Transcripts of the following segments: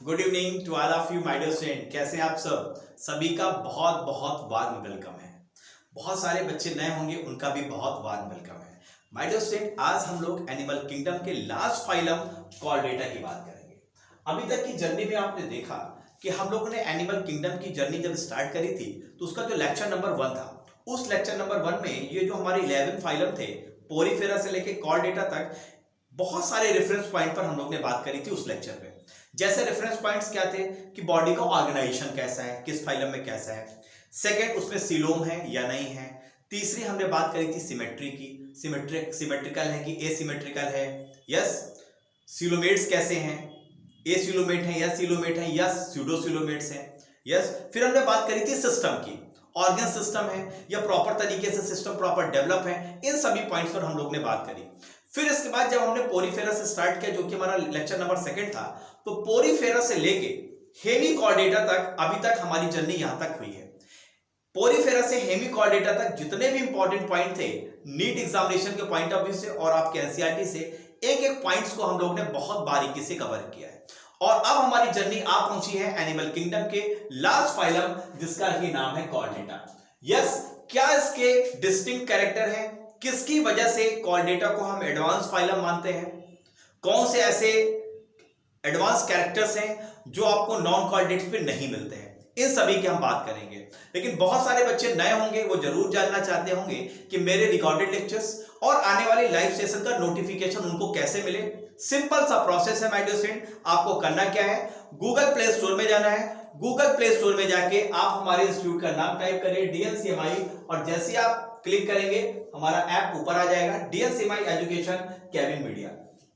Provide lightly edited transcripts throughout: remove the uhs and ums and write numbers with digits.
Good evening to all of you my dear student. कैसे हैं आप सब? सभी का बहुत बहुत वार्म वेलकम है। बहुत सारे बच्चे नए होंगे, उनका भी बहुत वार्म वेलकम है। माय डियर स्टूडेंट, आज हम लोग एनिमल किंगडम के लास्ट फाइलम कॉर्डेटा की बात करेंगे। अभी तक की जर्नी में आपने देखा कि हम लोगों ने एनिमल किंगडम की जर्नी जब स्टार्ट करी थी तो उसका जो लेक्चर नंबर 1 था, उस लेक्चर नंबर 1 में ये जो हमारे 11 फाइलम थे, पोरीफेरा से लेके कॉर्डेटा तक, बहुत सारे रेफरेंस पॉइंट पर हम लोग ने बात करी थी उस लेक्चर में। जैसे रेफरेंस पॉइंट्स क्या थे कि बॉडी का ऑर्गेनाइजेशन कैसा है, किस फाइलम में कैसा है। सेकंड, उसमें सीलोम है या नहीं है। तीसरी हमने बात करी थी सिमेट्री की, सिमेट्रिकल है कि एसिमेट्रिकल है। यस, सीलोमेट्स कैसे हैं, एसिलोमेट है या सीलोमेट है या स्यूडोसिलोमेट्स हैं। यस, फिर हमने बात करी थी सिस्टम की, ऑर्गन सिस्टम है या प्रॉपर तरीके से सिस्टम प्रॉपर डेवलप है। इन सभी पॉइंट्स पर हम लोग ने बात करी। फिर इसके बाद जब हमने पोरीफेरा से स्टार्ट किया, जो कि हमारा लेक्चर नंबर 2 था, तो पोरीफेरा से लेके हेमिकॉर्डेटा तक अभी तक हमारी जर्नी यहां तक हुई है। पोरीफेरा से हेमिकॉर्डेटा तक जितने भी इंपॉर्टेंट पॉइंट थे नीट एग्जामिनेशन के पॉइंट ऑफ व्यू से और आपके एनसीईआरटी से, एक एक पॉइंट्स को हम लोग ने बहुत बारीकी से कवर किया है। और अब हमारी जर्नी आ पहुंची है एनिमल किंगडम के लास्ट फाइलम, जिसका ही नाम है कॉर्डेटा। यस, क्या इसके डिस्टिंक्ट कैरेक्टर हैं? किसकी वजह से कॉर्डेटा को हम एडवांस फाइलम मानते हैं? कौन से ऐसे एडवांस कैरेक्टर्स हैं जो आपको नॉन कॉर्डेट्स पे नहीं मिलते हैं? इन सभी की हम बात करेंगे। लेकिन बहुत सारे बच्चे नए होंगे, वो जरूर जानना चाहते होंगे कि मेरे रिकॉर्डेड लेक्चर्स और आने वाले लाइव सेशन का नोटिफिकेशन उनको कैसे मिले। सिंपल सा प्रोसेस है माय डियर स्टूडेंट। आपको करना क्या है, गूगल प्ले स्टोर में जाना है। गूगल प्ले स्टोर में जाके आप हमारे इंस्टीट्यूट का नाम टाइप करिए DNCMI, और जैसे आप क्लिक करेंगे हमारा ऐप ऊपर आ जाएगा, DNCMI एजुकेशन केविन मीडिया।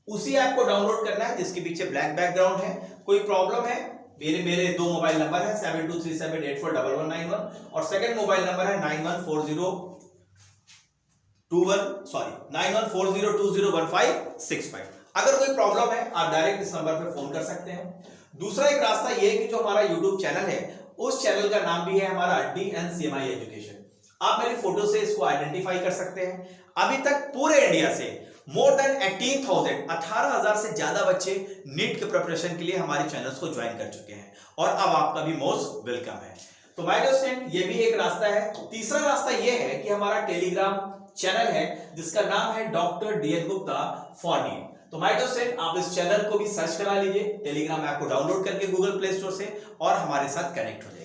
उसी ऐप को डाउनलोड करना है जिसके पीछे ब्लैक बैकग्राउंड है। कोई प्रॉब्लम है, मेरे 2 मोबाइल नंबर है 7237841191 और सेकंड मोबाइल नंबर है 9140201565। अगर कोई प्रॉब्लम है आप डायरेक्ट इस नंबर पर फोन कर सकते हैं। दूसरा एक रास्ता यह है कि जो हमारा यूट्यूब चैनल है, उस चैनल का नाम भी है हमारा DNCMI एजुकेशन। आप मेरी फोटो से इसको आइडेंटिफाई कर सकते हैं। अभी तक पूरे इंडिया से मोर देन 18,000 से ज्यादा बच्चे नीट के प्रिपरेशन के लिए हमारे चैनल्स को ज्वाइन कर चुके हैं, और अब आपका भी मोस्ट वेलकम है। तो माय डियर स्टूडेंट, ये भी एक रास्ता है। तीसरा रास्ता ये है कि हमारा टेलीग्राम चैनल है जिसका नाम है doctor DN Gupta for NEET. तो माय डियर स्टूडेंट, आप इस चैनल को भी सर्च करा लीजिए टेलीग्राम ऐप को डाउनलोड करके गूगल प्ले स्टोर से, और हमारे साथ कनेक्ट हो जाइए।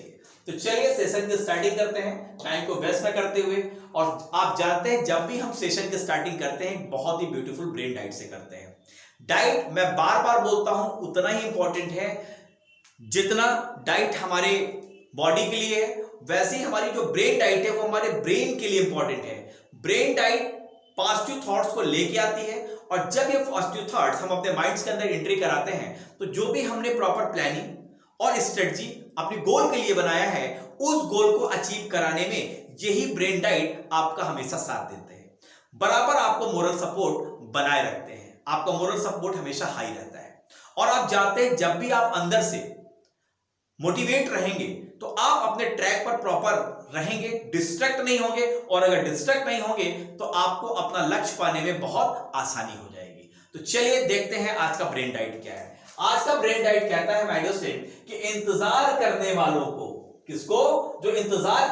तो चलिए सेशन की स्टार्टिंग करते हैं, टाइम को वेस्ट न करते हुए। और आप जानते हैं जब भी हम सेशन की स्टार्टिंग करते हैं, बहुत ही ब्यूटीफुल ब्रेन डाइट से करते हैं। डाइट मैं बार बार बोलता हूं उतना ही इंपॉर्टेंट है जितना डाइट हमारे बॉडी के लिए है, वैसे ही हमारी जो ब्रेन डाइट है वो हमारे ब्रेन के लिए इंपॉर्टेंट है। ब्रेन डाइट पॉजिटिव थॉट्स को लेके आती है, और जब ये पॉजिटिव थॉट्स हम अपने माइंड्स के अंदर एंट्री कराते हैं, तो जो भी हमने प्रॉपर प्लानिंग और स्ट्रेटजी अपने गोल के लिए बनाया है, उस गोल को अचीव कराने में यही ब्रेन डाइट आपका हमेशा साथ देते हैं। बराबर आपको मोरल सपोर्ट बनाए रखते हैं, आपका मोरल सपोर्ट हमेशा हाई रहता है। और आप जानते हैं जब भी आप अंदर से मोटिवेट रहेंगे तो आप अपने ट्रैक पर प्रॉपर रहेंगे, डिस्ट्रैक्ट नहीं होंगे, और अगर डिस्ट्रैक्ट नहीं होंगे तो आपको अपना लक्ष्य पाने में बहुत आसानी हो जाएगी। तो चलिए देखते हैं आज का ब्रेन डाइट क्या है। आज का ब्रेन डाइट कहता है माय डियर स्टूडेंट कि इंतजार करने वालों को, किसको? जो इंतजार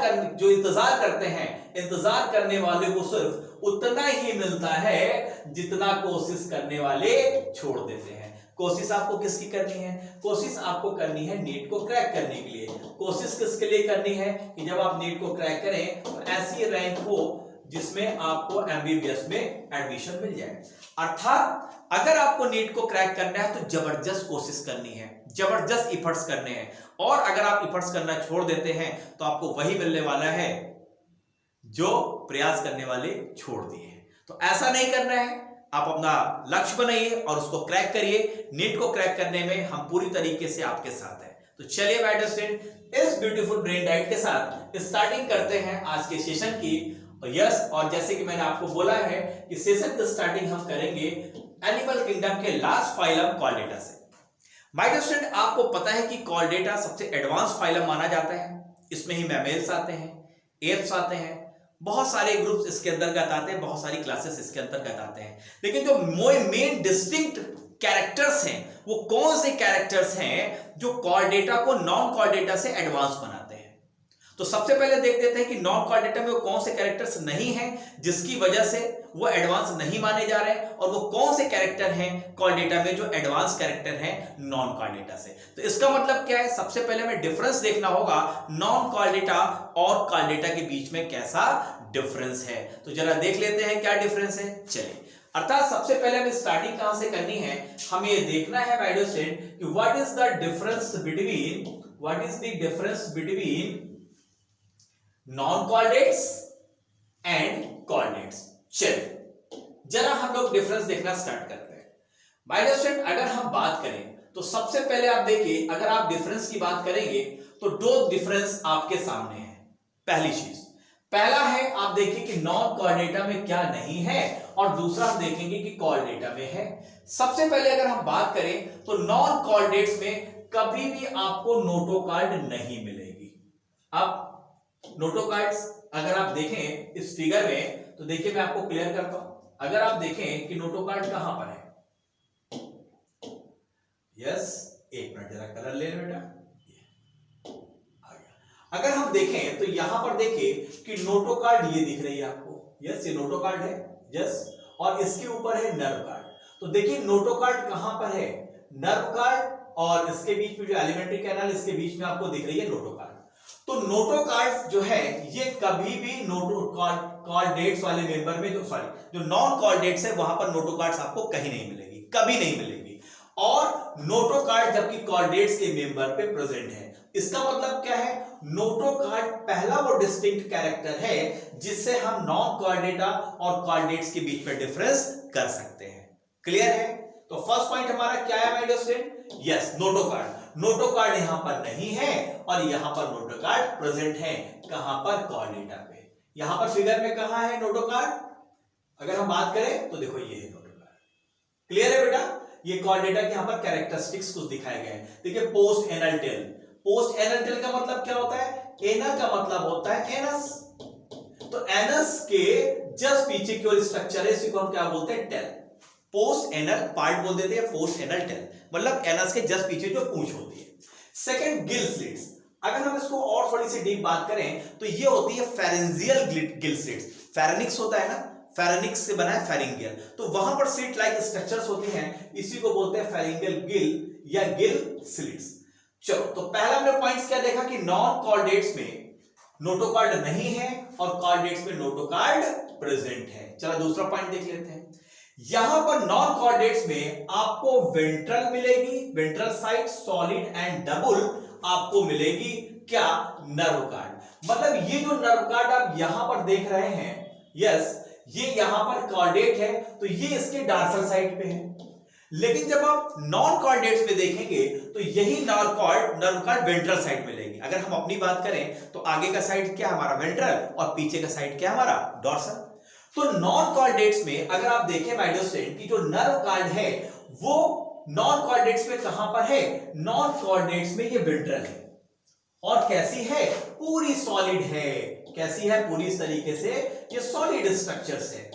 करते हैं, इंतजार करने वाले को सिर्फ उतना ही मिलता है जितना कोशिश करने वाले छोड़ देते हैं। कोशिश आपको किसकी करनी है? कोशिश आपको करनी है नीट को क्रैक करने के लिए। कोशिश किसके लिए करनी है कि जब आप नीट को क्रैक करें तो ऐसी रैंक हो जिसमें आपको MBBS में एडमिशन मिल जाए। अर्थात अगर आपको नीट को क्रैक करना है तो जबरदस्त कोशिश करनी है, जबरदस्त इफर्ट्स करने हैं। और अगर आप इफर्ट्स करना छोड़ देते हैं तो आपको वही मिलने वाला है जो प्रयास करने वाले छोड़ दिए हैं। तो ऐसा नहीं करना है, आप अपना लक्ष्य बनाइए और उसको क्रैक करिए। नीट को क्रैक करने में हम पूरी तरीके से आपके साथ हैं। तो चलिए माय डियर स्टूडेंट, इस ब्यूटीफुल ब्रेन डाइट के साथ स्टार्टिंग करते हैं आज के सेशन की। यस, और जैसे कि मैंने आपको बोला है कि सेशन की स्टार्टिंग हम करेंगे एनिमल किंगडम के लास्ट फाइलम कॉर्डेटा से। माय डियर स्टूडेंट, आपको पता है कि कॉर्डेटा सबसे एडवांस फाइलम माना जाता है। इसमें ही मैमेल्स आते हैं, एप्स आते हैं, बहुत सारे ग्रुप्स इसके अंतर्गत आते हैं, बहुत सारी क्लासेस इसके अंतर्गत आते हैं, लेकिन जो मेन डिस्टिंक्ट कैरेक्टर्स हैं वो कौन से कैरेक्टर्स हैं जो कॉल डेटा को नॉन कॉल डेटा से एडवांस बनाते हैं। तो सबसे पहले देख देते हैं कि नॉन कॉल डेटा में वो कौन से कैरेक्टर्स नहीं हैं जिसकी वजह से वो एडवांस नहीं माने जा रहे हैं, और वो कौन से कैरेक्टर हैं कॉल डेटा में जो एडवांस कैरेक्टर हैं नॉन कॉल डेटा से। तो इसका मतलब क्या है, सबसे पहले हमें डिफरेंस देखना होगा नॉन कॉल डेटा और कॉल डेटा के बीच में कैसा डिफरेंस है। तो जरा देख लेते हैं क्या डिफरेंस है। चलिए, अर्थात सबसे पहले हमें स्टार्टिंग कहां से करनी है, हमें ये देखना है माय डियर स्टूडेंट कि what is the difference between non chordates and chordates. चलिए जरा हम लोग डिफरेंस देखना स्टार्ट करते हैं। माय डियर स्टूडेंट, अगर हम बात करें तो सबसे पहले आप देखिए, अगर आप डिफरेंस की बात करेंगे तो दो डिफरेंस आपके सामने है। पहली चीज, पहला है आप देखिए कि नॉन कॉल डेटा में क्या नहीं है, और दूसरा हम देखेंगे कि कॉल डेटा में है। सबसे पहले अगर हम बात करें तो नॉन कॉल डेट्स में कभी भी आपको नोटो कार्ड नहीं मिलेगी। अब नोटो कार्ड्स अगर आप देखें इस फिगर में तो देखिए मैं आपको क्लियर करता हूं। अगर आप देखें कि नोटो कार्ड कहां पर है, यस एक मिनट जरा कलर ले बेटा, आ गया। अगर हम देखें तो यहां पर देखिए कि नोटो कार्ड ये दिख रही है आपको, यस ये नोटो कार्ड है, यस, और इसके ऊपर है नर्व कार्ड। तो देखिए नोटो कार्ड कहां पर है, नर्व कार्ड, और इसके बीच में जो एलिमेंट्री कैनाल इसके बीच में आपको दिख रही है नोटो कार्ड। तो नोटो कार्ड जो है ये कभी भी नोटो कॉल डेट्स वाले मेंबर में जो नॉन कॉल डेट्स है वहां पर नोटो कार्ड्स आपको कहीं नहीं मिलेगी, कभी नहीं मिलेगी। और नोटो कार्ड जबकि कॉल डेट्स के मेंबर पे प्रेजेंट है, इसका मतलब क्या है, नोटो कार्ड पहला वो डिस्टिंक्ट कैरेक्टर है जिससे हम नॉन कॉल डेटा और कॉल डेट्स के बीच में डिफरेंस कर सकते हैं। क्लियर है? तो फर्स्ट पॉइंट हमारा क्या है my dear student, yes notochord. Notochord यहां पर नहीं है और यहां पर नोटो कार्ड प्रेजेंट है, कहां पर, कॉल डेटा पे। यहां पर फिगर में कहां है नोटो कार्ड, अगर हम बात करें तो देखो ये है नोटो कार्ड। क्लियर है बेटा? ये कॉल डेटा के यहां पर कैरेक्टरिस्टिक्स कुछ दिखाए गए हैं। देखिए post anal tail, post anal tail का मतलब क्या होता है, एनल का मतलब होता है एनस। तो एनस के जस्ट पीछे की ओर स्ट्रक्चर है, इसी को हम क्या बोलते हैं, टेल। पोस्ट एनल पार्ट बोल देते हैं, पोस्ट एनल टेल मतलब एनस के जस्ट पीछे जो पूंछ होती है। सेकंड गिल स्लिट्स, अगर हम इसको और थोड़ी सी डीप बात करें तो ये होती है फेरेंजियल गिल स्लिट्स। फेरेनिक्स होता है ना, फेरेनिक्स से बना है फेरिंगियल, तो वहां पर स्लिट लाइक स्ट्रक्चर्स होती हैं, इसी को बोलते हैं फेरिंगियल गिल या गिल स्लिट्स। चलो तो पहला हमने पॉइंट्स क्या देखा कि नॉन कॉल डेट्स में नोटो कार्ड नहीं है और कॉल डेट्स में नोटो कार्ड प्रेजेंट है। चलो दूसरा पॉइंट देख लेते हैं। यहां पर नॉन कॉल डेट्स में आपको वेंट्रल मिलेगी, ventral side solid and double आपको मिलेगी, क्या, नर्व कार्ड। मतलब ये जो नर्व कार्ड आप यहां पर देख रहे हैं, यस ये यहां पर कॉल डेट है तो ये इसके डार्सल साइड पे है। लेकिन जब आप नॉन कॉल डेट्स में देखेंगे तो यही नर्व कार्ड वेंट्रल साइड मिलेगी। अगर हम अपनी बात करें तो आगे का साइड क्या हमारा वेंट्रल और पीछे का साइड क्या हमारा डॉर्सल। तो नॉन कॉल डेट्स में अगर आप देखें माय डियर स्टूडेंट की जो नर्व कार्ड है वो नॉन कॉल डेट्स में कहां पर है, नॉन कॉल डेट्स में ये वेंट्रल है, और कैसी है, पूरी सॉलिड है। कैसी है, पूरी तरीके से ये सॉलिड स्ट्रक्चर्स है,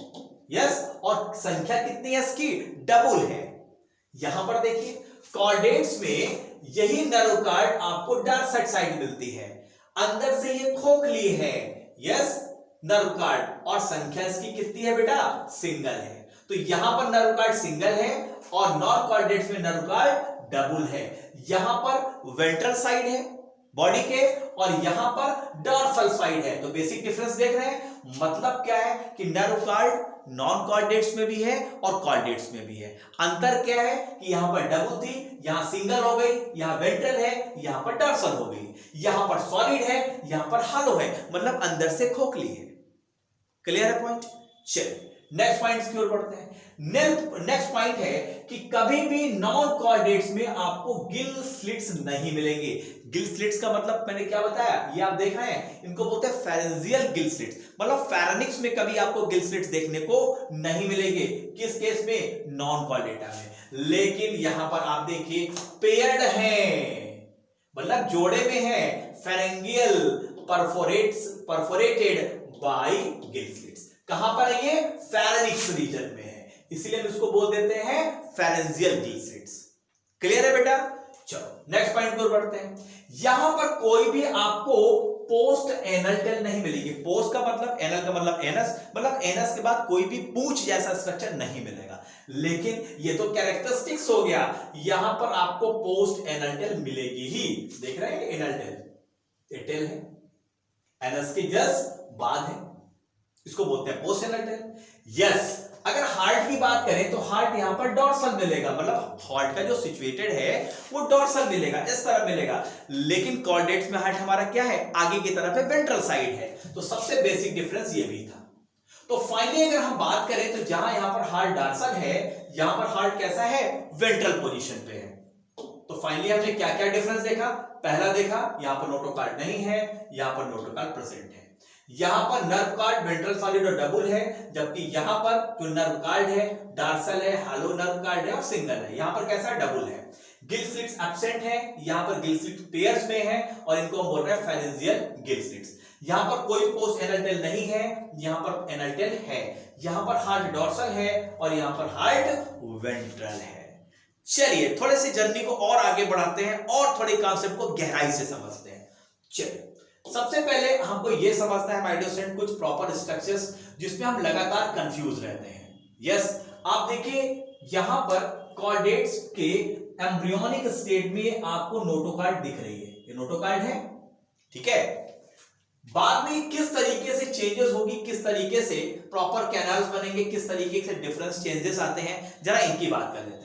यस, और संख्या कितनी है इसकी, डबल है। यहां पर देखिए कॉल डेट्स में यही नर्व कार्ड आपको डॉर्सल साइड मिलती है, अंदर से ये खोखली है, यस नर्व कार्ड, और संख्या इसकी कितनी है बेटा, सिंगल है। तो यहां पर नर्व कार्ड सिंगल है और नॉन कॉल डेट्स में नर्व कार्ड डबल है। यहां पर वेंट्रल साइड है बॉडी के और यहां पर डॉर्सल साइड है। तो बेसिक डिफरेंस देख रहे हैं, मतलब क्या है कि nerve cord non chordates में भी है और कॉल डेट्स में भी है। अंतर क्या है कि यहां पर डबल थी, यहां सिंगल हो गई, यहां वेंट्रल है, यहां पर डॉर्सल हो गई, यहां पर सॉलिड है, यहां पर हॉलो है, मतलब अंदर से खोखली है। क्लियर है पॉइंट? चलिए नेक्स्ट पॉइंट की ओर बढ़ते हैं। नेक्स्ट पॉइंट है कि कभी भी नॉन कॉल डेट्स में आपको गिल स्लिट्स नहीं मिलेंगे। गिल स्लिट्स का मतलब मैंने क्या बताया, ये आप देख रहे हैं, इनको बोलते हैं फेरेंजियल गिल स्लिट्स, मतलब फेरेनिक्स में कभी आपको गिल स्लिट्स देखने को नहीं मिलेंगे। किस केस में, नॉन कॉल डेटा में। लेकिन यहां पर आप देखिए पेयर्ड है, मतलब जोड़े में है, फेरेंगियल परफोरेटेड बाई गिल स्लिट्स। कहां पर है ये? फेरेनिक्स रीजन में है, इसीलिए हम इसको बोल देते हैं फेरेंजियल गिल स्लिट्स। क्लियर है बेटा? चलो नेक्स्ट पॉइंट पर बढ़ते हैं। यहां पर कोई भी आपको पोस्ट एनल टेल नहीं मिलेगी। पोस्ट का मतलब, एनल का मतलब एनस, मतलब एनस के बाद कोई भी पूंछ जैसा स्ट्रक्चर नहीं मिलेगा। लेकिन ये तो कैरेक्टरिस्टिक्स हो गया, यहां पर आपको पोस्ट एनल टेल मिलेगी ही। देख रहे हैं एनल टेल, ये टेल है, एनस के जस्ट बाद है, इसको बोलते हैं पोस्ट एनल टेल। यस, अगर हार्ट की बात करें तो हार्ट यहां पर डॉर्सल मिलेगा, मतलब हार्ट का जो सिचुएटेड है वो डॉर्सल मिलेगा, इस तरह मिलेगा। लेकिन कॉर्डेट्स में हार्ट हमारा क्या है? आगे की तरफ है, वेंट्रल साइड है। तो सबसे बेसिक डिफरेंस ये भी था। तो फाइनली अगर हम बात करें तो जहां यहां पर हार्ट डॉर्सल है, यहां पर हार्ट कैसा है? वेंट्रल पोजीशन पे है। तो फाइनली हमने क्या क्या डिफरेंस देखा? पहला देखा, यहां पर नोटोकार्ड नहीं है, यहां पर नोटोकार्ड प्रेजेंट है। यहां पर नर्व कार्ड वेंट्रल सॉलिड और डबल है, जबकि यहां पर जो नर्व कार्ड है डार्सल है, हालो नर्व कार्ड है और सिंगल है। यहां पर कैसा है? डबल है। गिल स्लिट्स एब्सेंट है, यहां पर गिल स्लिट्स पेयर्स में है और इनको हम बोल रहे हैं फेरेंजियल गिल स्लिट्स। यहां पर कोई पोस्ट एनल टेल नहीं है, यहां पर एनल टेल है। यहां पर हार्ट डॉर्सल है और यहां पर हार्ट वेंट्रल है। चलिए थोड़े से जर्नी को और आगे बढ़ाते हैं और थोड़े कॉन्सेप्ट को गहराई से समझते हैं। चलिए सबसे पहले हमको यह समझना है माय डियर स्टूडेंट, कुछ प्रॉपर स्ट्रक्चर्स जिसमें हम लगातार कंफ्यूज रहते हैं। यस, आप देखिए यहां पर कॉर्डेट्स के एम्ब्रियोनिक स्टेट में आपको नोटोकार्ड दिख रही है, ये नोटोकार्ड है, ठीक है। बाद में किस तरीके से चेंजेस होगी, किस तरीके से प्रॉपर कैनाल्स बनेंगे, किस तरीके से डिफरेंस चेंजेस आते हैं, जरा इनकी बात कर लेते हैं।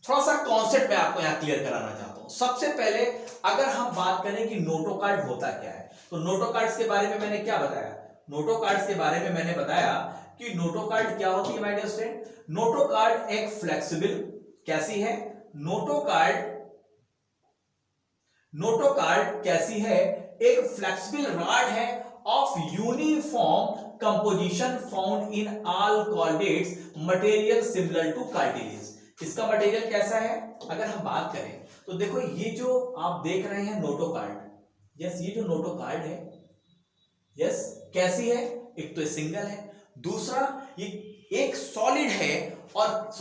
थोड़ा सा कॉन्सेप्ट मैं आपको यहां क्लियर कराना चाहता हूं। सबसे पहले अगर हम बात करें कि नोटोकार्ड होता क्या है, तो नोटोकार्ड्स के बारे में मैंने क्या बताया? नोटोकार्ड्स के बारे में मैंने बताया कि नोटोकार्ड क्या होती है माय डियर स्टूडेंट? नोटोकार्ड एक फ्लेक्सिबल, कैसी है? नोटोकार्ड कैसी है? एक फ्लेक्सिबल रॉड है of uniform composition found in all chordates, material similar two cartilage. इसका मटेरियल कैसा है? अगर हम बात करें तो देखो ये जो आप देख रहे हैं नोटोकार्ड, यस, ये जो नोटोकार्ड है, यस, कैसी है? एक तो सिंगल है, दूसरा ये एक सॉलिड है और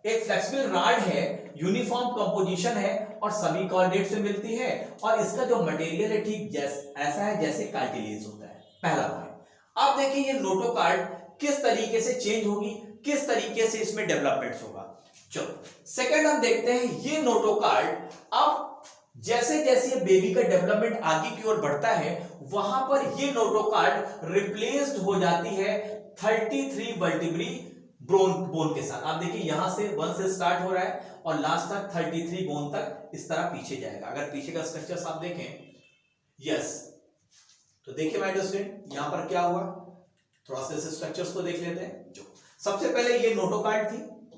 एक फ्लेक्सिबल रॉड है, यूनिफॉर्म कंपोजिशन है और सभी कॉर्डेट से मिलती है और इसका जो मटेरियल है ठीक ऐसा है जैसे कार्टिलेज होता है। पहला पॉइंट। अब देखिए ये नोटोकार्ड किस तरीके से चेंज होगी, किस तरीके से इसमें डेवलपमेंट होगा। चलो सेकंड हम देखते हैं ये नोटोकार्ड अब जैसे जैसे बेबी का डेवलपमेंट आगे की ओर बढ़ता है वहां पर ये नोटोकार्ड रिप्लेस्ड हो जाती है 33 वर्टिब्री बोन के साथ। आप देखिए यहां से 1 से स्टार्ट हो रहा है और लास्ट तक 33 बोन तक इस तरह पीछे जाएगा। अगर पीछे का स्ट्रक्चर आप देखें, यस, तो देखिए माय डियर स्टूडेंट यहां पर क्या हुआ, थोड़ा सा इस स्ट्रक्चर्स को देख लेते हैं। जो सबसे पहले ये नोटोकार्ड थी,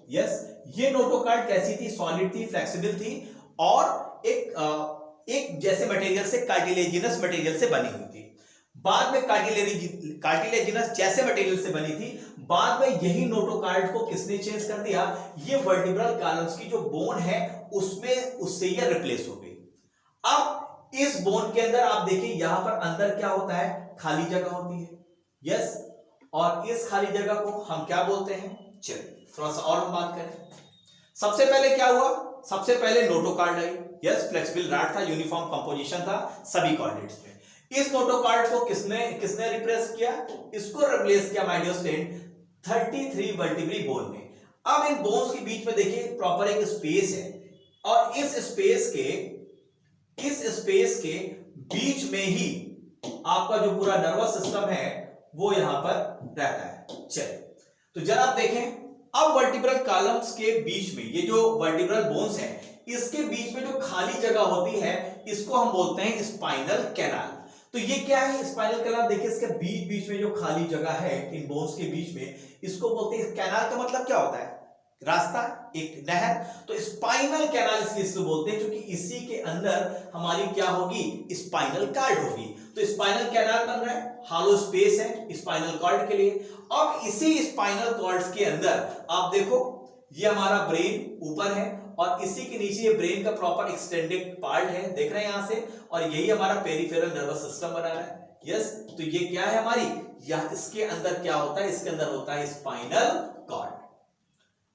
यस, ये नोटोकार्ड कैसी थी? सॉलिड थी, फ्लेक्सिबल थी और एक जैसे मटेरियल से, कार्टिलेजिनस मटेरियल से बनी हुई थी। बाद में कार्टिलेजिनस जैसे मटेरियल से बनी थी, बाद में यही नोटोकार्ड को किसने चेंज कर दिया? ये वर्टिब्रल कॉलम्स की जो बोन है उसमें, उससे ये रिप्लेस हो गई। अब इस बोन के अंदर आप देखिए यहां पर अंदर क्या होता है? खाली जगह होती है, यस, और इस खाली जगह को हम क्या बोलते हैं? चलिए थोड़ा सा और हम बात करें। सबसे पहले क्या हुआ? सबसे पहले नोटोकार्ड आई, यस, फ्लेक्सिबल रॉड था, यूनिफॉर्म कंपोजिशन था सभी कॉर्डिनेट्स में। इस नोटोकार्ड को किसने रिप्लेस किया? इसको रिप्लेस किया my dear student 33 vertebrae bone में। अब इन बोन्स के बीच में देखिए प्रॉपर एक स्पेस है और इस स्पेस के बीच में ही आपका जो पूरा नर्वस सिस्टम है वो यहां पर रहता है। चलिए तो जरा आप देखें, अब वर्टिब्रल कॉलम्स के बीच में ये जो वर्टिब्रल बोन्स हैं इसके बीच में जो खाली जगह होती है इसको हम बोलते हैं स्पाइनल कैनाल। तो ये क्या है? स्पाइनल कैनाल देखिए इसके बीच बीच में जो खाली जगह है इन बोन्स के बीच में, इसको बोलते हैं कैनाल। का मतलब क्या होता है? रास्ता, एक नहर। तो स्पाइनल कैनाल इसलिए बोलते हैं क्योंकि इसी के अंदर हमारी क्या होगी? स्पाइनल कार्ड होगी। तो स्पाइनल कैनाल बन रहा है, हॉलो स्पेस है स्पाइनल कॉर्ड के लिए। अब इसी स्पाइनल कॉर्ड्स के अंदर आप देखो ये हमारा ब्रेन ऊपर है और इसी के नीचे ये ब्रेन का प्रॉपर एक्सटेंडेड पार्ट है, देख रहे हैं यहां से, और यही हमारा पेरिफेरल नर्वस सिस्टम बना रहा है। यस, तो ये क्या है हमारी, या इसके अंदर क्या होता है, इसके अंदर होता है स्पाइनल कॉर्ड।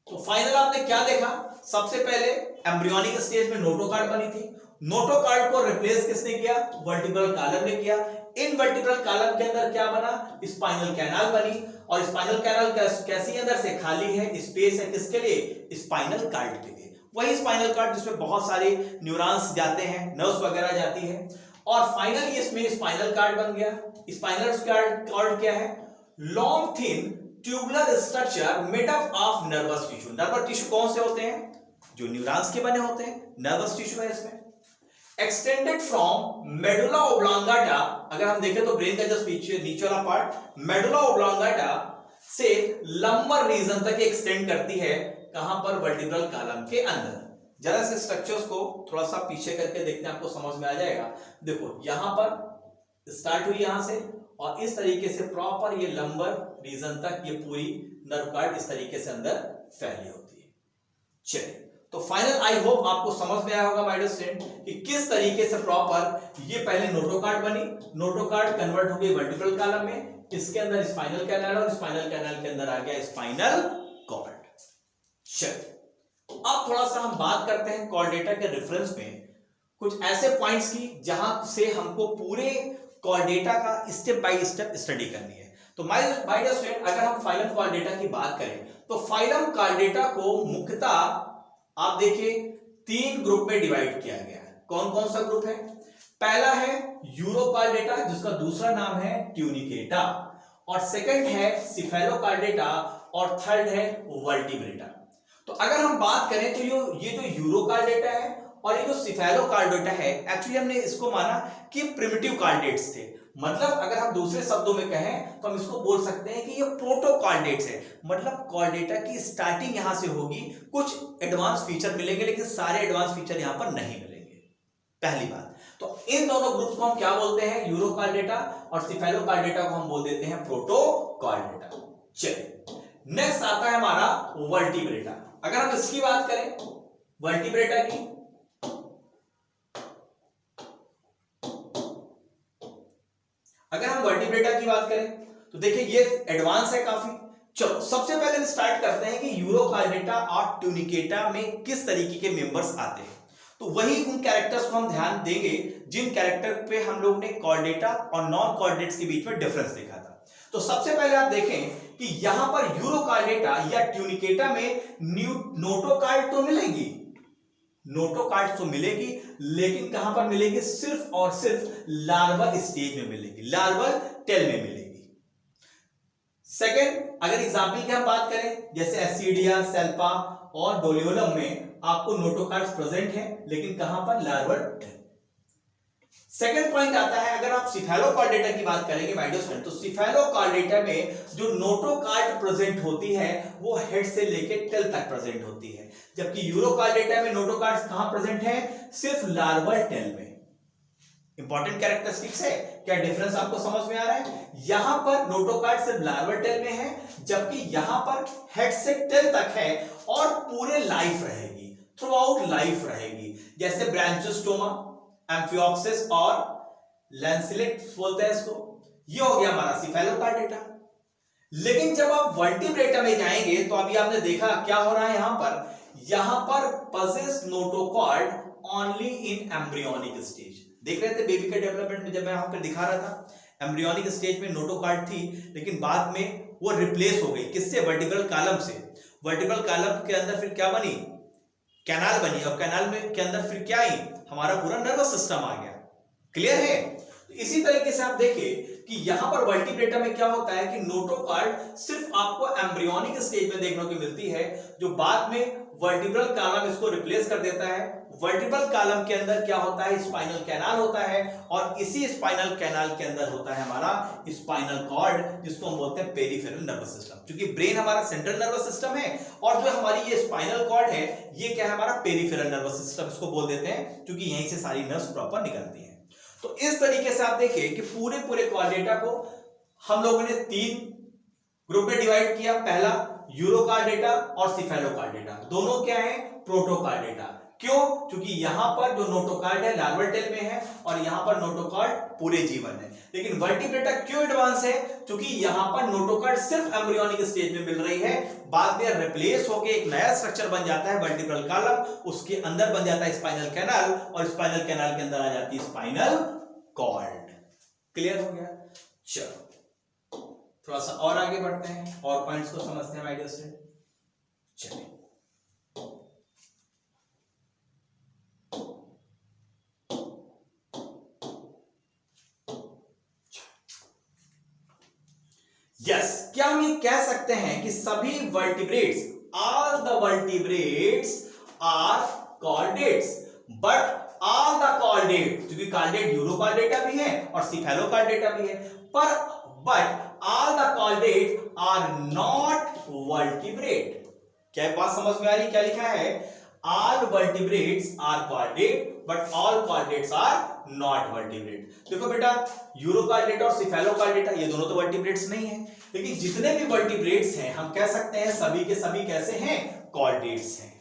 तो फाइनल आपने क्या देखा, सबसे पहले एम्ब्रियोनिक स्टेज में नोटोकॉर्ड बनी थी, नोटोकॉर्ड को रिप्लेस किसने किया, वर्टिब्रल कॉलम ने किया। इन वर्टिब्रल कॉलम के अंदर क्या बना, स्पाइनल कैनाल बनी, और स्पाइनल कैनाल कैसी अंदर से खाली है, स्पेस है किसके लिए, स्पाइनल कॉर्ड के लिए। वही स्पाइनल कॉर्ड जिसमें बहुत सारे न्यूरॉन्स जाते हैं, नर्व्स वगैरह जाती है, और फाइनली इसमें स्पाइनल कॉर्ड बन गया। स्पाइनल कॉर्ड क्या है, long thin tubular structure made up of nervous tissue. Nervous tissue कौन से होते हैं, जो न्यूरॉन्स के बने होते हैं, नर्वस टिश्यू है इसमें। एक्सटेंडेड फ्रॉम मेडुला ओब्लांगाटा, अगर हम देखें तो ब्रेन का जस्ट पीछे नीचे वाला पार्ट मेडुला ओब्लांगाटा से लंबर रीजन तक एक्सटेंड करती है, कहां पर, वर्टिब्रल कॉलम के अंदर। जरा से स्ट्रक्चर्स को थोड़ा सा पीछे करके देखते हैं, आपको समझ में आ जाएगा। देखो यहां पर स्टार्ट हुई यहां से, और इस तरीके से प्रॉपर ये लंबर रीजन तक ये पूरी नर्व कॉर्ड इस तरीके से अंदर फैली होती है। चलिए, तो फाइनल आई होप आपको समझ में आया होगा माय डियर स्टूडेंट कि किस तरीके से प्रॉपर ये पहले नोटोकॉर्ड बनी, नोटोकॉर्ड कन्वर्ट हो गई वर्टिब्रल कॉलम में, इसके अंदर स्पाइनल कैनाल, और स्पाइनल कैनाल के अंदर आ गया स्पाइनल कॉर्ड। चलिए, अब थोड़ा सा हम बात करते हैं कॉर्डेटा के रेफरेंस में कुछ ऐसे पॉइंट्स की जहां से हमको पूरे कॉर्डेटा का स्टेप बाय स्टेप स्टडी करनी है। तो माय डियर स्टूडेंट, अगर हम फाइलम कॉर्डेटा की बात करें तो फाइलम कॉर्डेटा को मुख्यतः आप देखिए 3 ग्रुप में डिवाइड किया गया है। कौन कौन सा ग्रुप है, पहला है यूरोकॉर्डेटा, जिसका दूसरा नाम है ट्यूनिकेटा, और सेकंड है सिफेलोकॉर्डेटा, और थर्ड है वर्टिब्रेटा। तो अगर हम बात करें तो ये जो यूरोकॉर्डेटा है और ये जो सिफेलोकॉर्डेटा है, एक्चुअली हमने इसको माना कि प्रिमिटिव कॉर्डेट्स थे। मतलब अगर हम दूसरे शब्दों में कहें तो हम इसको बोल सकते हैं कि ये प्रोटोकॉर्डेट्स है। मतलब कॉर्डेटा की स्टार्टिंग यहां से होगी, कुछ एडवांस फीचर मिलेंगे लेकिन सारे एडवांस फीचर यहां पर नहीं मिलेंगे, पहली बात। तो इन दोनों ग्रुप्स को हम क्या बोलते हैं, यूरोकॉर्डेटा, और सिफेलोकॉर्डेटा को हम बोल देते हैं प्रोटोकॉर्डेटा। चलिए, नेक्स्ट आता है हमारा वर्टिब्रेटा। अगर हम इसकी बात करें वर्टिब्रेटा की, अगर हम वर्टिब्रेटा की बात करें तो देखिए ये एडवांस है काफी। चलो सबसे पहले हम स्टार्ट करते हैं कि यूरोकॉर्डेटा और ट्यूनिकेटा में किस तरीके के मेंबर्स आते हैं। तो वही उन कैरेक्टर्स को हम ध्यान देंगे जिन कैरेक्टर पे हम लोग ने कॉर्डेटा और नॉन कॉर्डेट्स के बीच में डिफरेंस देखा था। तो सबसे पहले आप देखें कि यहां पर यूरोकॉर्डेटा या ट्यूनिकेटा में नोटोकॉर्ड तो मिलेगी, नोटोकॉर्ड तो मिलेगी, लेकिन कहां पर मिलेगी, सिर्फ और सिर्फ लार्वल स्टेज में मिलेगी, लार्वल टेल में मिलेगी। सेकेंड, अगर एग्जाम्पल की हम बात करें जैसे एसिडिया, सेल्पा और डोलियोलम में आपको नोटोकॉर्ड्स प्रेजेंट हैं, लेकिन कहां पर, लार्वल टेल। सेकेंड पॉइंट आता है, अगर आप सिफेलोकॉर्डेटा की बात करेंगे माय डियर स्टूडेंट, तो सिफेलोकॉर्डेटा में जो नोटोकॉर्ड प्रेजेंट होती है वो हेड से लेकर टेल तक प्रेजेंट होती है, जबकि यूरोकॉर्डेटा में नोटोकॉर्ड्स कहां प्रेजेंट है, सिर्फ लार्वल टेल में। इंपॉर्टेंट कैरेक्टरिस्टिक्स है, क्या डिफरेंस आपको समझ में आ रहा है, यहां पर नोटोकॉर्ड सिर्फ लार्वल टेल में है, जबकि यहां पर हेड से टेल तक है और पूरे लाइफ रहेगी, थ्रू आउट लाइफ रहेगी। जैसे ब्रांचियोस्टोमा, एम्फियोक्सिस और लैंसिलेट बोलते हैं इसको। ये हो गया हमारा सिफेलोकॉर्डेटा। लेकिन जब आप वर्टिब्रेटा में जाएंगे तो अभी आपने देखा क्या हो रहा है, यहां पर possess notochord only in embryonic stage. देख रहे थे बेबी के डेवलपमेंट में जब मैं यहां पर दिखा रहा था, एम्ब्रियोनिक स्टेज में नोटोकॉर्ड थी, लेकिन बाद में वो रिप्लेस हो गई किससे, वर्टिब्रल कॉलम से। वर्टिब्रल कॉलम के अंदर फिर क्या बनी, कैनाल बनी, और कैनाल में के अंदर फिर क्या आई, हमारा पूरा नर्वस सिस्टम आ गया। क्लियर है। तो इसी तरीके से आप देखिए कि यहां पर वर्टिब्रेटा में क्या होता है कि नोटोकॉर्ड सिर्फ आपको एम्ब्रियोनिक स्टेज में देखने को मिलती है, जो बाद में वर्टिब्रल कॉलम इसको रिप्लेस कर देता है। वर्टिब्रल कॉलम के अंदर क्या होता है, स्पाइनल कैनाल होता है, और इसी स्पाइनल कैनाल के अंदर होता है हमारा स्पाइनल कॉर्ड, जिसको हम बोलते हैं पेरिफेरल नर्वस सिस्टम। क्योंकि ब्रेन हमारा सेंट्रल नर्वस सिस्टम है, और जो हमारी ये स्पाइनल कॉर्ड है ये क्या है, हमारा पेरिफेरल नर्वस सिस्टम इसको बोल देते हैं, क्योंकि यहीं से सारी नर्व्स प्रॉपर निकलती हैं। तो इस तरीके से आप देखिए कि पूरे कॉर्डेटा को हम लोगों ने 3 ग्रुप में डिवाइड किया। पहला यूरोकॉर्डेटा और सिफेलोकॉर्डेटा, दोनों क्या है, प्रोटोकॉर्डेटा। क्यों? क्योंकि यहां पर जो नोटोकॉर्ड है लार्वल टेल में है और यहां पर नोटोकॉर्ड पूरे जीवन है। लेकिन वर्टिब्रेटा क्यों एडवांस है? क्योंकि यहां पर नोटोकॉर्ड सिर्फ एम्ब्रियोनिक स्टेज में मिल रही है, बाद में रिप्लेस होकर एक नया स्ट्रक्चर बन जाता है वर्टिब्रल कॉलम, उसके अंदर बन जाता है स्पाइनल कैनाल और स्पाइनल कैनाल के अंदर आ जाती है स्पाइनल कॉर्ड। क्लियर हो गया? चलो थोड़ा सा और आगे बढ़ते हैं और पॉइंट्स को समझते हैं आइडिया से। चलिए यस, क्या हम ये कह सकते हैं कि सभी vertebrates, all the vertebrates are chordates, but all the chordate, क्योंकि कॉर्डेट यूरोकॉर्डेटा भी है और सिफेलोकॉर्डेटा भी है, पर but all the chordate are not vertebrate. क्या बात समझ में आ रही? क्या लिखा है? All vertebrates are chordate but all chordates are not vertebrate. देखो बेटा, यूरोकॉर्डेटा और सिफेलोकॉर्डेटा ये दोनों तो वर्टिब्रेट्स नहीं है, लेकिन जितने भी वर्टिब्रेट्स हैं हम कह सकते हैं सभी के सभी कैसे हैं? कॉर्डेट्स हैं।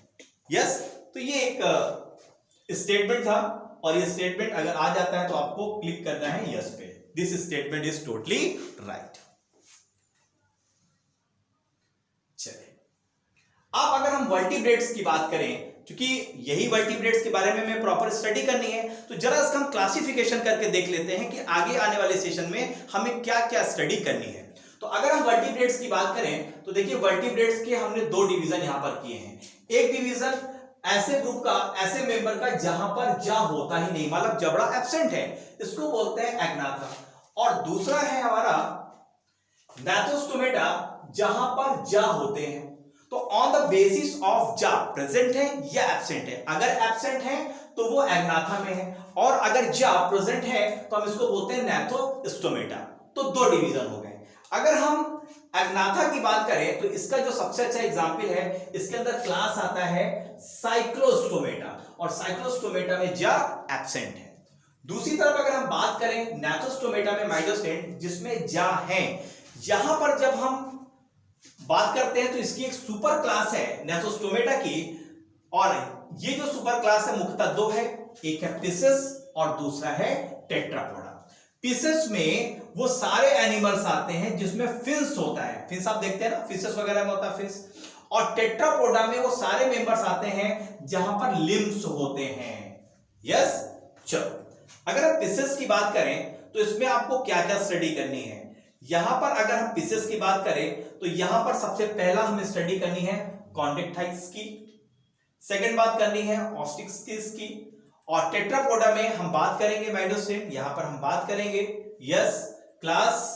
यस, तो ये एक स्टेटमेंट था और ये स्टेटमेंट अगर आ जाता है तो आपको क्लिक करना है यस पे। This statement is totally right. चलिए अब अगर हम वर्टिब्रेट्स की बात करें, क्योंकि यही वर्टिब्रेट्स के बारे में हमें प्रॉपर स्टडी करनी है, तो जरा इसका हम क्लासिफिकेशन करके देख लेते हैं कि आगे आने वाले सेशन में हमें क्या क्या स्टडी करनी है। तो अगर हम वर्टिब्रेट्स की बात करें तो देखिए वर्टिब्रेट्स के हमने दो डिवीजन यहां पर किए हैं। एक डिवीजन ऐसे ग्रुप का, ऐसे मेंबर का जहां पर जा होता ही नहीं, मतलब जबड़ा एब्सेंट है, इसको बोलते हैं एग्नाथा। और दूसरा है हमारा नाथोस्टोमेटा, जहां पर जा होते हैं। तो ऑन द बेसिस ऑफ जा प्रेजेंट है या एब्सेंट है, अगर एब्सेंट है तो वो एग्नाथा में है और अगर जा प्रेजेंट है तो हम इसको बोलते हैं नाथोस्टोमेटा। तो दो डिवीजन हो गए। अगर हम एग्नाथा की बात करें तो इसका जो सबसे अच्छा एग्जांपल है, इसके अंदर क्लास आता है साइक्लोस्टोमेटा और साइक्लोस्टोमेटा में जा एब्सेंट है। दूसरी तरफ अगर हम बात करें नाथोस्टोमेटा में माइडोस्टेन जिसमें जा है, यहां पर जब हम बात करते हैं तो इसकी एक सुपर क्लास है नाथोस्टोमेटा की, और ये जो सुपर क्लास है मुख्यतः दो है, एक है पिसेस और दूसरा है टेट्रापोडा। पिसेस में वो सारे एनिमल्स आते हैं जिसमें फिन्स होता है, फिन्स आप देखते हैं ना फिशेस वगैरह में होता है फिन्स, और टेट्रापोडा में वो सारे मेंबर्स आते हैं जहां पर लिम्स होते हैं। यस, चलो अगर हम पिसेस की बात करें तो इसमें आपको क्या क्या स्टडी करनी है। यहां पर अगर हम पिसेस की बात करें तो यहां पर सबसे पहला हमें स्टडी करनी है कॉन्डेक्टाइल्स की, सेकंड बात करनी है ऑस्टिक्स की, और टेट्रापोडा में हम बात करेंगे माइडोस्टेन, यहां पर हम बात करेंगे यस क्लास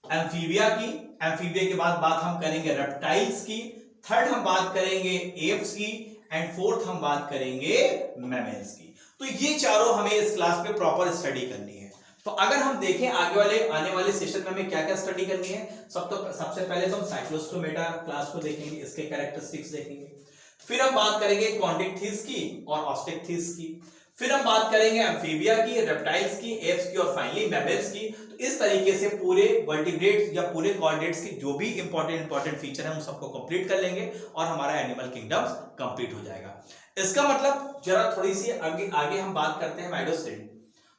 एम्फीबिया की, एम्फीबिया के बाद बात हम करेंगे रेप्टाइल्स की, थर्ड हम बात करेंगे एप्स की, एंड फोर्थ हम बात करेंगे मैमल्स की। तो ये चारों हमें इस क्लास में प्रॉपर स्टडी करनी है। तो अगर हम देखें आने वाले सेशन में हमें क्या क्या स्टडी करनी है, सबसे पहले तो हम साइक्लोस्टोमेटा क्लास को देखेंगे, इसके कैरेक्टरिस्टिक्स देखेंगे, फिर हम बात करेंगे कॉन्डेक्टिस की और ऑस्टेक्टिस की, फिर हम बात करेंगे एम्फीबिया की, रेप्टाइल्स की, एप्स की और फाइनली मैमल्स की। तो इस तरीके से पूरे वर्टिब्रेट्स या पूरे कॉर्डेट्स की जो भी इंपॉर्टेंट फीचर है उन सबको कंप्लीट कर लेंगे और हमारा एनिमल किंगडम्स कंप्लीट हो जाएगा। इसका मतलब जरा थोड़ी सी आगे हम बात करते हैं माइडोस्टेन।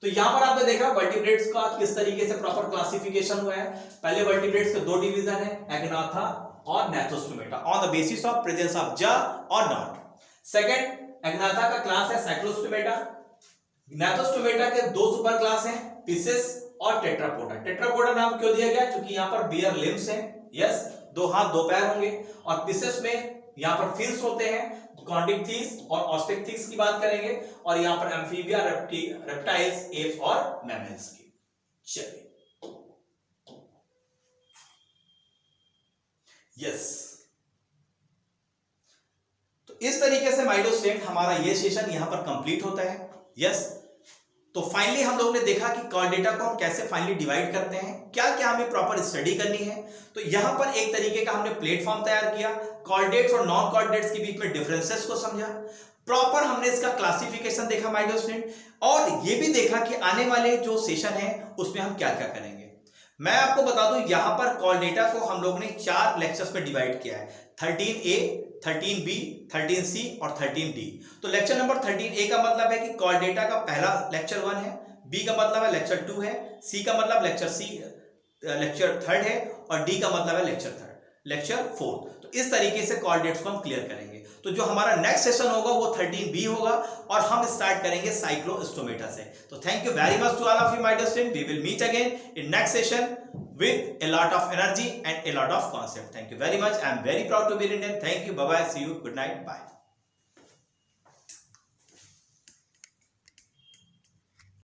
तो यहां पर आपने देखा वर्टिब्रेट्स का किस तरीके से प्रॉपर क्लासिफिकेशन हुआ है। पहले वर्टिब्रेट्स के दो डिवीजन है, एग्नाथा और Gnathostomata, on the basis of presence of jaw और नॉट। सेकंड, एग्नाथा का क्लास है साइक्लोस्टोमेटा, नाथोस्टोमेटा के दो सुपर क्लास हैं, पिसेस और टेट्रापोडा। टेट्रापोडा नाम क्यों दिया गया? क्योंकि यहां पर बेयर लिम्स हैं, यस, दो हाथ दो पैर होंगे, और पिसेस में यहां पर फिन्स होते हैं, कॉन्डेक्टिस और ऑस्टेक्टिस की बात करेंगे, और यहां पर एम्फीबिया, रेप्टाइल्स, एप्स और मैमल्स की। चलिए यस, तो इस तरीके से माइडोस्टेन हमारा ये सेशन यहां पर कंप्लीट होता है। यस, तो फाइनली हम लोगों ने देखा कि कॉर्डेटा को हम कैसे फाइनली डिवाइड करते हैं, क्या क्या हमें प्रॉपर स्टडी करनी है। तो यहां पर एक तरीके का हमने प्लेटफॉर्म तैयार किया, कॉर्डेट्स और नॉन कॉर्डेट्स के बीच में डिफरेंसेस को समझा, प्रॉपर हमने इसका क्लासिफिकेशन देखा माइडोस्टेन, और ये भी देखा कि आने वाले जो सेशन है उसमें हम क्या क्या करेंगे। मैं आपको बता दूं यहां पर कॉल डेटा को हम लोग ने 4 लेक्चर्स में डिवाइड किया है, 13A, 13B, 13C और 13D। तो लेक्चर नंबर 13A का मतलब है कि कॉल डेटा का पहला लेक्चर 1 है, B का मतलब है लेक्चर 2 है, C का मतलब लेक्चर 3 है और D का मतलब है लेक्चर 4। तो इस तरीके से कॉल डेट्स को हम क्लियर करेंगे। तो जो हमारा नेक्स्ट सेशन होगा वो 13B होगा और हम स्टार्ट करेंगे साइक्लोस्टोमेटा से। तो thank you very much to all of you my dear student, we will meet again in next session with a lot of energy and a lot of concept. Thank you very much. I am very proud to be Indian. Thank you. Bye bye. See you. Good night. Bye.